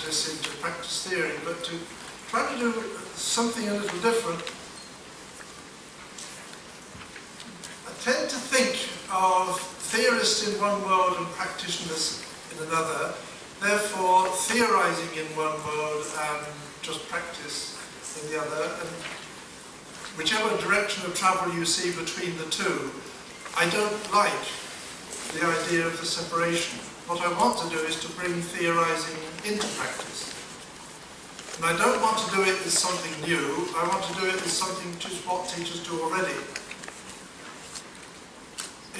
practice into practice theory, but to try to do something a little different. I tend to think of theorists in one world and practitioners in another, therefore theorizing in one world and just practice in the other, and whichever direction of travel you see between the two, I don't like the idea of the separation. What I want to do is to bring theorizing into practice. And I don't want to do it as something new, I want to do it as something which is what teachers do already.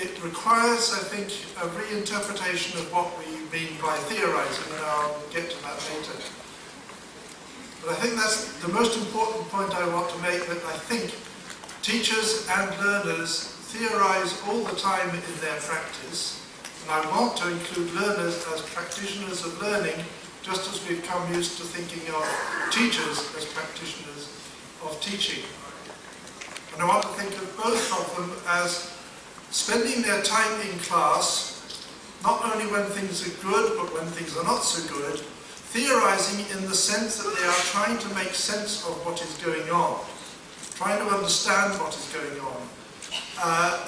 It requires, I think, a reinterpretation of what we mean by theorizing, and I'll get to that later. But I think that's the most important point I want to make, that I think teachers and learners theorize all the time in their practice, and I want to include learners as practitioners of learning, just as we've come used to thinking of teachers as practitioners of teaching. And I want to think of both of them as spending their time in class, not only when things are good, but when things are not so good, theorizing in the sense that they are trying to make sense of what is going on, trying to understand what is going on.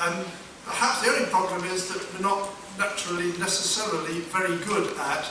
And perhaps the only problem is that we're not naturally necessarily very good at